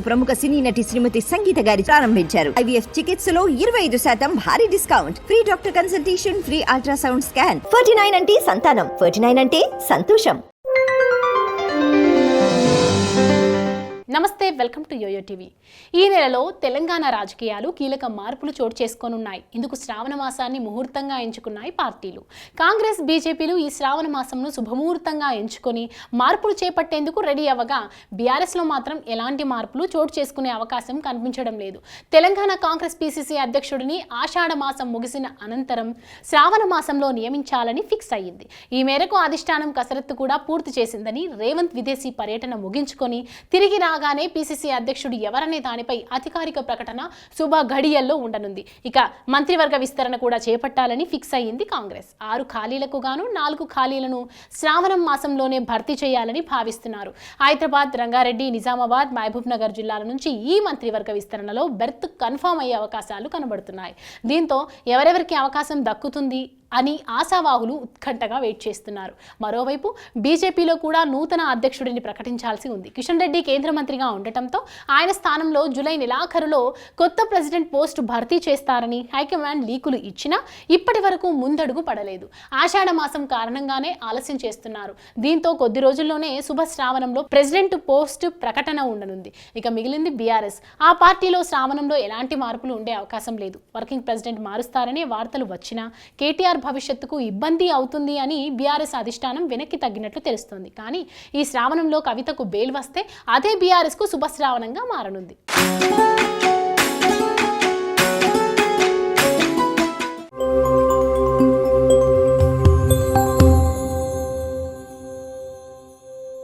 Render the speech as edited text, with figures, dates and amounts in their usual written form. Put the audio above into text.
ప్రముఖ సినీ నటి శ్రీమతి సంగీత గారి ప్రారంభించారు. IVF చికిత్సలో 25% భారీ discount, free doctor consultation, free ultrasound scan. 49 అంటే సంతానం, 49 అంటే సంతోషం. నమస్తే, వెల్కమ్ టు యోయో టీవీ. ఈ నెలలో తెలంగాణ రాజకీయాలు కీలక మార్పులు చోటు చేసుకోనున్నాయి. ఇందుకు శ్రావణ మాసాన్ని ముహూర్తంగా ఎంచుకున్నాయి పార్టీలు. కాంగ్రెస్, బీజేపీలు ఈ శ్రావణ మాసంను శుభముహూర్తంగా ఎంచుకొని మార్పులు చేపట్టేందుకు రెడీ అవ్వగా, బీఆర్ఎస్లో మాత్రం ఎలాంటి మార్పులు చోటు చేసుకునే అవకాశం కనిపించడం లేదు. తెలంగాణ కాంగ్రెస్ PCC అధ్యక్షుడిని ఆషాఢ మాసం ముగిసిన అనంతరం శ్రావణ మాసంలో నియమించాలని ఫిక్స్ అయ్యింది. ఈ మేరకు అధిష్టానం కసరత్తు కూడా పూర్తి చేసిందని, రేవంత్ విదేశీ పర్యటన ముగించుకొని తిరిగి రాగానే PCC అధ్యక్షుడు ఎవరనే దానిపై అధికారిక ప్రకటన శుభ ఘడియల్లో ఉండనుంది. ఇక మంత్రివర్గ విస్తరణ కూడా చేపట్టాలని ఫిక్స్ అయ్యింది కాంగ్రెస్. 6 ఖాళీలకు గాను 4 ఖాళీలను శ్రావణం మాసంలోనే భర్తీ చేయాలని భావిస్తున్నారు. హైదరాబాద్, రంగారెడ్డి, నిజామాబాద్, మహబూబ్ నగర్ జిల్లాల నుంచి ఈ మంత్రివర్గ విస్తరణలో బెర్త్ కన్ఫర్మ్ అయ్యే అవకాశాలు కనబడుతున్నాయి. దీంతో ఎవరెవరికి అవకాశం దక్కుతుంది అని ఆశావాహులు ఉత్కంఠగా వెయిట్ చేస్తున్నారు. మరోవైపు బీజేపీలో కూడా నూతన అధ్యక్షుడిని ప్రకటించాల్సి ఉంది. కిషన్ రెడ్డి కేంద్ర మంత్రిగా ఉండటంతో ఆయన స్థానంలో జూలై నెలాఖరులో కొత్త ప్రెసిడెంట్ పోస్టు భర్తీ చేస్తారని హైకమాండ్ లీకులు ఇచ్చినా ఇప్పటి వరకు ముందడుగు పడలేదు. ఆషాఢ మాసం కారణంగానే ఆలస్యం చేస్తున్నారు. దీంతో కొద్ది రోజుల్లోనే శుభ శ్రావణంలో ప్రెసిడెంట్ పోస్టు ప్రకటన ఉండనుంది. ఇక మిగిలింది బీఆర్ఎస్. ఆ పార్టీలో శ్రావణంలో ఎలాంటి మార్పులు ఉండే అవకాశం లేదు. వర్కింగ్ ప్రెసిడెంట్ మారుస్తారనే వార్తలు వచ్చినా కేటీఆర్ భవిష్యత్తుకు ఇబ్బంది అవుతుంది అని బీఆర్ఎస్ అధిష్టానం వెనక్కి తగ్గినట్లు తెలుస్తోంది. కానీ ఈ శ్రావణంలో కవితకు బెయిల్ వస్తే అదే బీఆర్ఎస్కు శుభశ్రావణంగా మారనుంది.